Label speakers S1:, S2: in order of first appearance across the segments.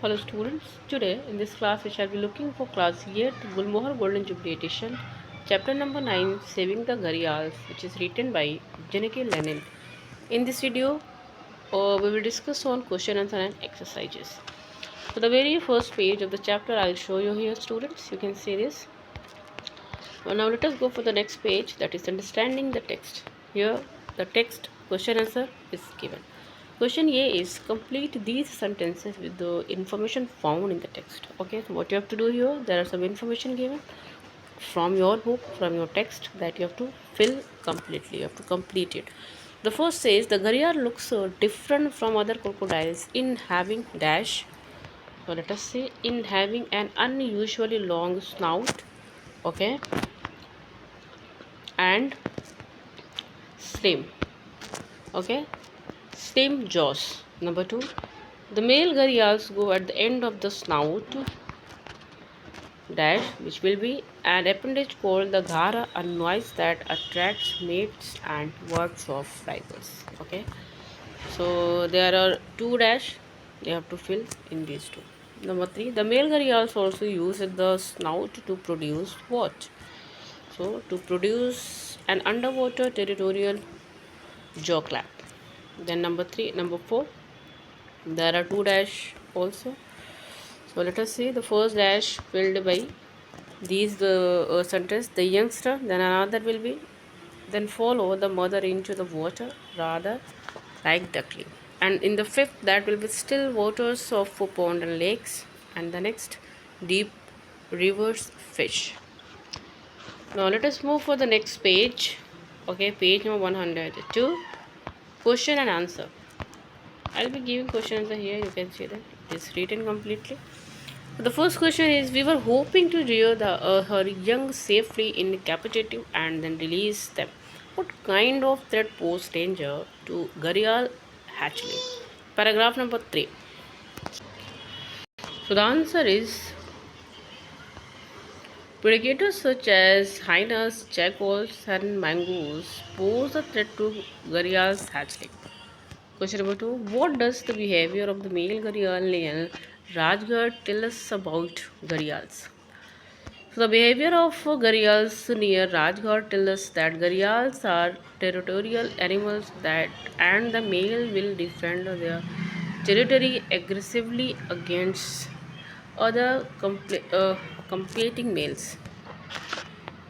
S1: Hello students, today in this class we shall be looking for class 8 Gulmohar Golden Jubilee Edition, chapter number 9 Saving the Gharials, which is written by Janaki Lenin. In this video, we will discuss on question answer and exercises. So the very first page of the chapter I will show you here students, you can see this. Now let us go for the next page, that is understanding the text. Here the text question answer is given. Question A is complete these sentences with the information found in the text. Okay, so what you have to do here, there are some information given from your book, from your text, that you have to fill completely, you have to complete it. The first says the gharial looks different from other crocodiles in having dash. So let us say in having an unusually long snout, okay, and slim, okay, slim jaws. Number two, the male gharials go at the end of the snout dash, which will be an appendage called the ghara, a noise that attracts mates and wards off rivals. Okay, so there are two dash, you have to fill in these two. Number three, the male gharials also use the snout to produce what? So to produce an underwater territorial jaw clap. Then number four, there are two dash also. So let us see the first dash filled by these sentence, the youngster, then another will be, then follow the mother into the water rather like duckling, and in the fifth that will be still waters of pond and lakes, and the next deep rivers fish. Now let us move for the next page. Okay, page number 102, question and answer. I'll be giving question answer here, you can see that it is written completely. The first question is, we were hoping to rear her young safely in captivity and then release them. What kind of threat posed danger to gharial hatchling? Paragraph number 3. So the answer is, predators such as hyenas, jackals, and mongoose pose a threat to gharial's hatchling. Question number 2. What does the behavior of the male gharial lion Rajgarh tell us about gharials? So the behavior of gharials near Rajgarh tells us that gharials are territorial animals that, and the male will defend their territory aggressively against other competing males.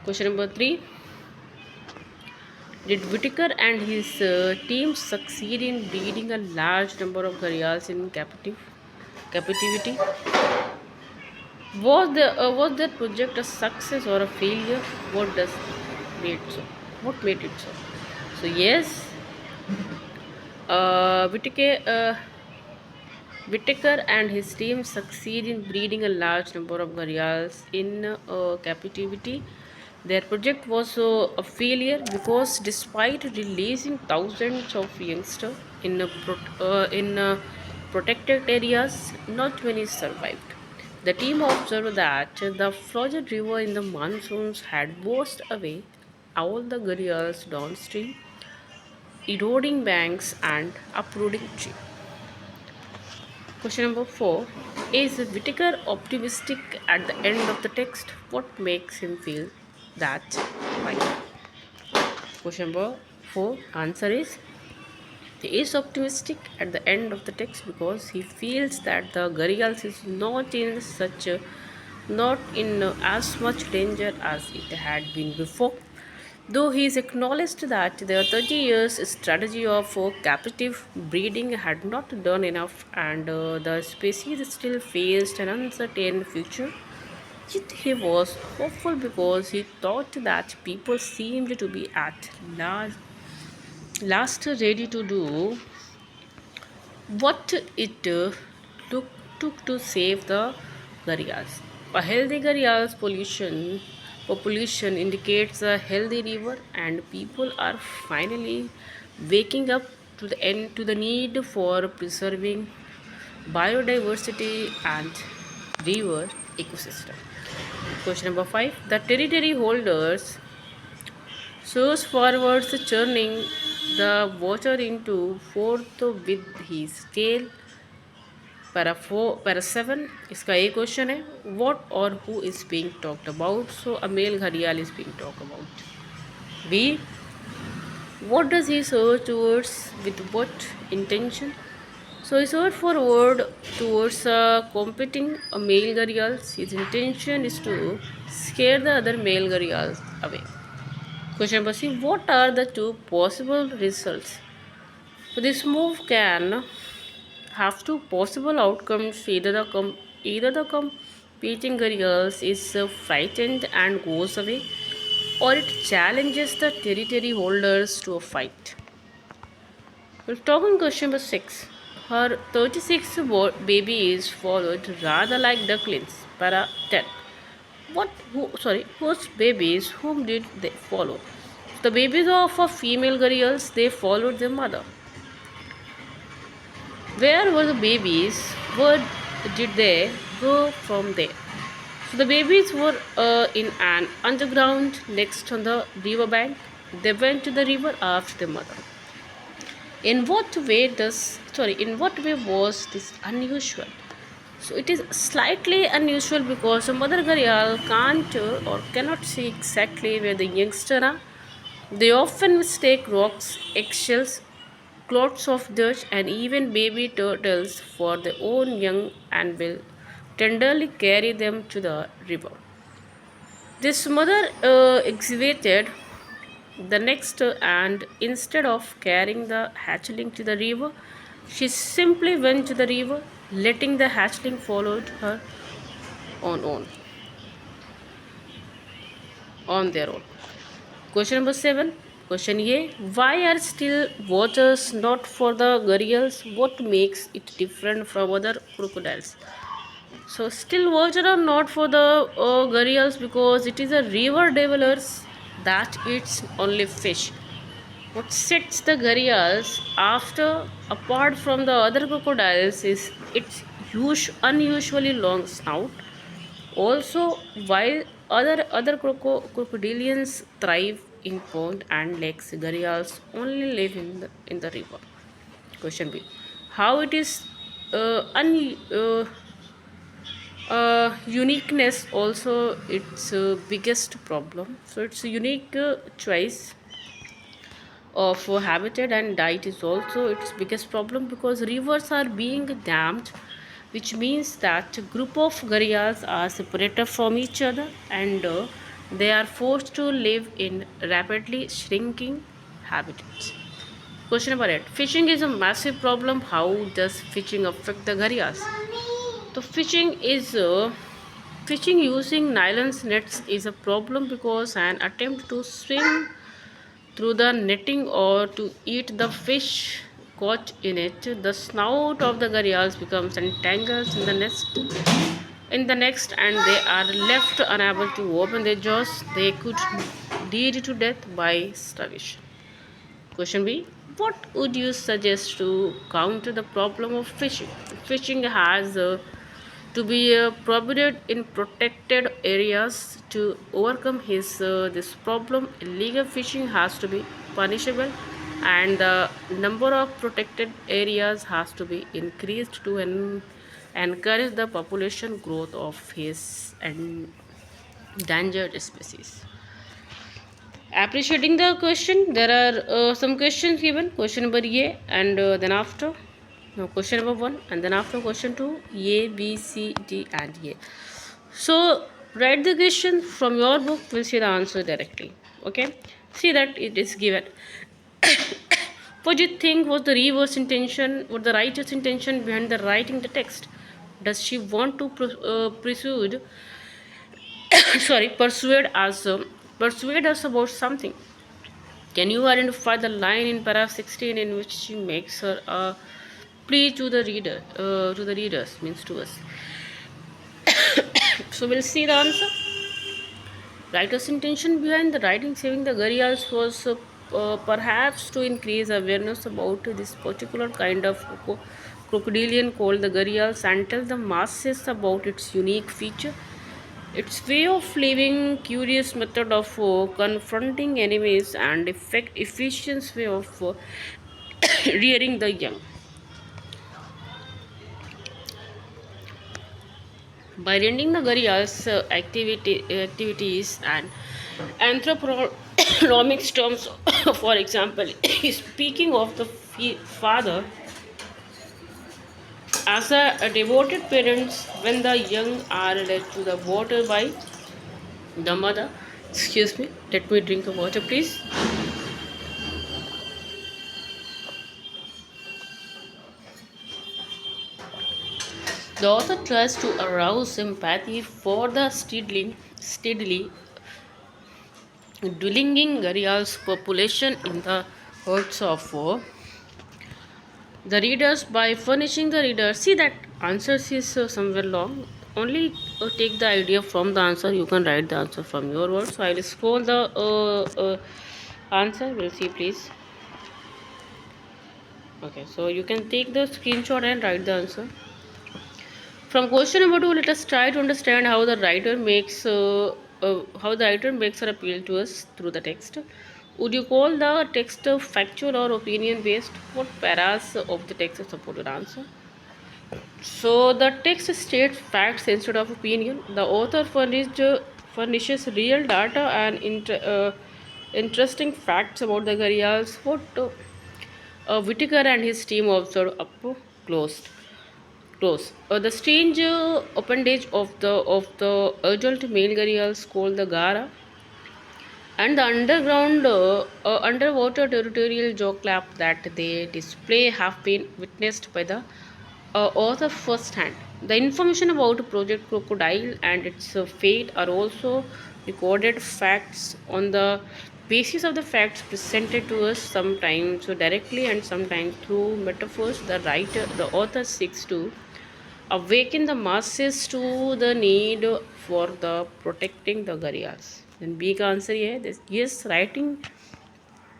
S1: Question number 3. Did Whitaker and his team succeed in breeding a large number of gharials in captivity? Was that project a success or a failure? What does made so? What made it so? So yes, Whitaker, Whitaker and his team succeed in breeding a large number of gharials in captivity. Their project was a failure because despite releasing thousands of youngsters in protected areas, not many survived. The team observed that the frozen river in the monsoons had washed away all the gharials downstream, eroding banks and uprooting trees. Question number 4. Is Whitaker optimistic at the end of the text? What makes him feel that way? Question number 4. Answer is, he is optimistic at the end of the text because he feels that the gharials is not in as much danger as it had been before. Though he is acknowledged that their 30 years strategy of captive breeding had not done enough, and the species still faced an uncertain future, yet he was hopeful because he thought that people seemed to be at last ready to do what it took to save the gharials. A healthy gharials population indicates a healthy river, and people are finally waking up to the end to the need for preserving biodiversity and river ecosystem. Question number 5. The territory holders shows forwards churning the water into fourth with his tail para 7 इसका ये question है, what और who is being talked about? So a male घड़ियाल is being talked about. B, what does he search towards, with what intention? So he searched for word towards competing a male gharials. His intention is to scare the other male gharials away. Question number C, what are the two possible results? So this move can have two possible outcomes. Either the competing gharials is frightened and goes away, or it challenges the territory holders to a fight. We'll talk on question number 6. Her 36 baby is followed rather like ducklings. Para 10. Whose babies, whom did they follow? The babies of a female girls, they followed their mother. Where were the babies? Where did they go from there? So the babies were in an underground next on the river bank. They went to the river after their mother. In what way was this unusual? So it is slightly unusual because a mother gharial can't or cannot see exactly where the youngsters are. They often mistake rocks, eggshells, clots of dirt, and even baby turtles for their own young and will tenderly carry them to the river. This mother exhibited the next, and instead of carrying the hatchling to the river, she simply went to the river, letting the hatchling follow her on on their own. Question number 7. Question A. Why are still waters not for the gharials? What makes it different from other crocodiles? So still water are not for the gharials because it is a river dwellers that eats only fish. What sets the gharials after apart from the other crocodiles is its unusually long snout. Also, while crocodilians thrive in pond and lakes, gharials only live in the river. Question B. How it is uniqueness also its biggest problem. So it's a unique choice of habitat and diet is also its biggest problem because rivers are being dammed, which means that a group of gharials are separated from each other and they are forced to live in rapidly shrinking habitats. Question number 8. Fishing is a massive problem. How does fishing affect the gharials? So fishing using nylon nets is a problem because an attempt to swim through the netting or to eat the fish caught in it, the snout of the gharials becomes entangled in the next and they are left unable to open their jaws. They could lead to death by starvation. Question B. What would you suggest to counter the problem of fishing? Fishing has to be prohibited in protected areas. To overcome this problem, illegal fishing has to be punishable and the number of protected areas has to be increased to encourage the population growth of his endangered species. Appreciating the question, there are some questions given. Question number A and then after no, question number 1 and then after question 2, A, B, C, D and A. So write the question from your book, we'll see the answer directly. Okay, see that it is given. What do you think was the reverse intention or the writer's intention behind the writing the text? Does she want to persuade us about something? Can you identify the line in paragraph 16 in which she makes her plea to the readers, means to us? So we'll see the answer. Writer's intention behind the writing Saving the Gharials was perhaps to increase awareness about this particular kind of crocodilian called the gharials and tell the masses about its unique feature, its way of living, curious method of confronting enemies, and efficient way of rearing the young. By rendering the Garia's activities and anthroponomics terms, for example, speaking of the father as a devoted parents when the young are led to the water by the mother. Excuse me, let me drink a water, please. The author tries to arouse sympathy for the steadily dwindling Gharial's population in the herds of the readers by furnishing the reader. See that answers is somewhere long. Only take the idea from the answer. You can write the answer from your words. So I will scroll the answer. We'll see, please. Okay, so you can take the screenshot and write the answer. From question number 2, let us try to understand how the writer makes her appeal to us through the text. Would you call the text factual or opinion based? What paras of the text support your answer? So the text states facts instead of opinion. The author furnishes real data and interesting facts about the Gharials. What Whitaker and his team observed up close. The strange appendage of the adult male gharials called the Gara and the underwater territorial jawclap that they display have been witnessed by the author firsthand. The information about Project Crocodile and its fate are also recorded facts on the basis of the facts presented to us, sometimes directly and sometimes through metaphors. The author seeks to awaken the masses to the need for the protecting the gharials. Then big answer here. Yes, writing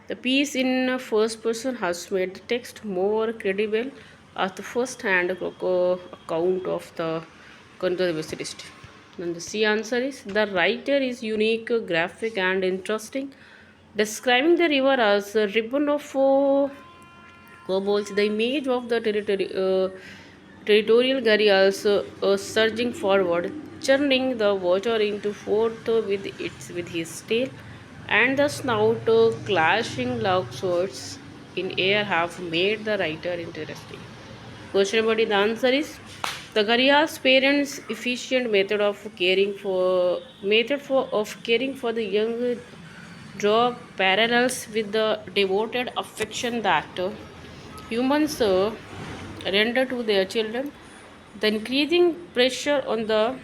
S1: the piece in first person has made the text more credible as the first hand account of the conservationist. Then the C answer is the writer is unique, graphic, and interesting, describing the river as a ribbon of kobolds. The image of the territorial gharials surging forward, churning the water into forth with his tail and the snout clashing loud swords in air have made the writer interesting. Question number D, the answer is the Gharial's parents' efficient method of caring for the young draw parallels with the devoted affection that humans render to their children. The increasing pressure on their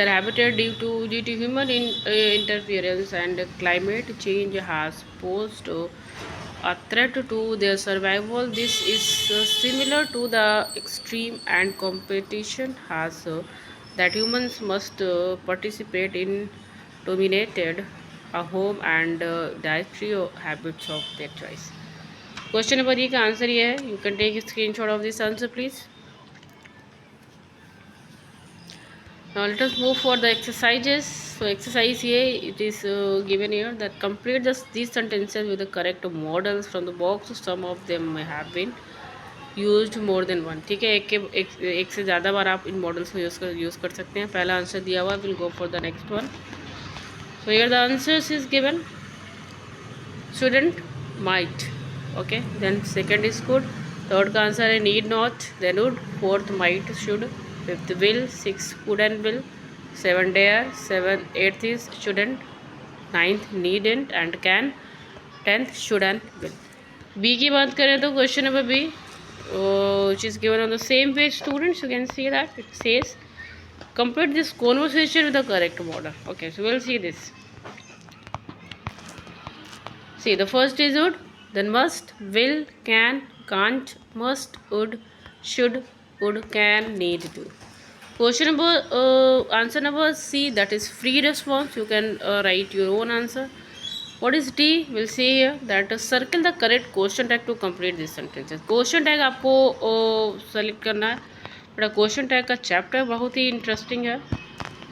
S1: habitat due to human interference and climate change has posed a threat to their survival. This is similar to the extreme and competition has that humans must participate in dominated a home and dietary habits of their choice. Question number E का answer ये है. You can take a screenshot of this answer, please. Now let us move for the exercises. So exercise here, it is given here that complete these sentences with the correct models from the box. Some of them may have been used more than one. ठीक है, एक से ज़्यादा बार आप इन models को use कर सकते हैं. पहला आंसर दिया हुआ, will go for the next one. So here the answers is given. Shouldn't, might. Okay, then second is could. Third का आंसर है need not, then would. Fourth might, should. Fifth will. Sixth could and will. Seven dare. Eighth is shouldn't. Ninth needn't and can. 10th should and will. B की बात करें तो question number B, which is given on the same page, students. You can see that it says complete this conversation with the correct model. Okay, so we'll see this. See, the first is would, then must, will, can, can't, must, would, should, would, can, need to. Question number answer number C, that is free response. You can write your own answer. What is D? We'll see here that circle the correct question tag to complete this sentences. Question tag आपको select करना है. बड़ा question tag का chapter बहुत ही interesting है.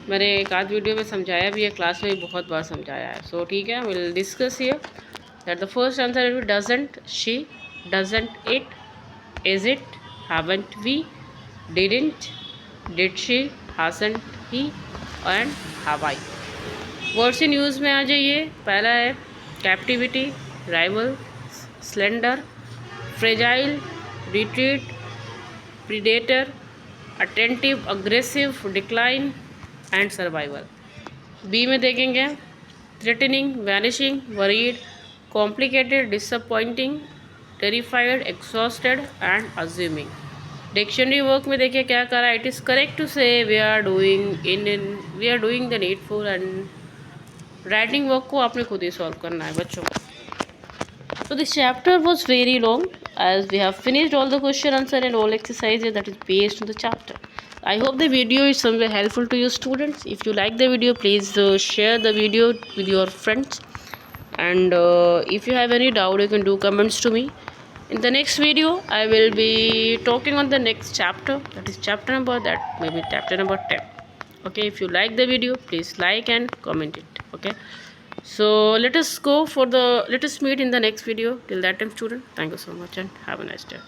S1: मैंने एक आध वीडियो में समझाया भी है, क्लास में भी बहुत बार समझाया है। सो ठीक है, will discuss here that the first answer is doesn't she, doesn't it, is it, haven't we, didn't, did she, hasn't he and have I। Words in use में आ जाइए। पहला है captivity, rival, slender, fragile, retreat, predator, attentive, aggressive, decline and survival. B में देखेंगे threatening, vanishing, worried, complicated, disappointing, terrified, exhausted and amusing. Dictionary work में देखिए क्या करा है, इट इज़ करेक्ट टू से we are doing the needful and writing work को आपने खुद ही सॉल्व करना है बच्चों को। So this chapter was very long as we have finished all the question answer and all exercises that is based on the chapter. I hope the video is somewhere helpful to you students. If you like the video, please share the video with your friends. And if you have any doubt, you can do comments to me. In the next video, I will be talking on the next chapter. That is chapter number, that may be chapter number 10. Okay, if you like the video, please like and comment it. Okay. So let us meet in the next video. Till that time student, thank you so much and have a nice day.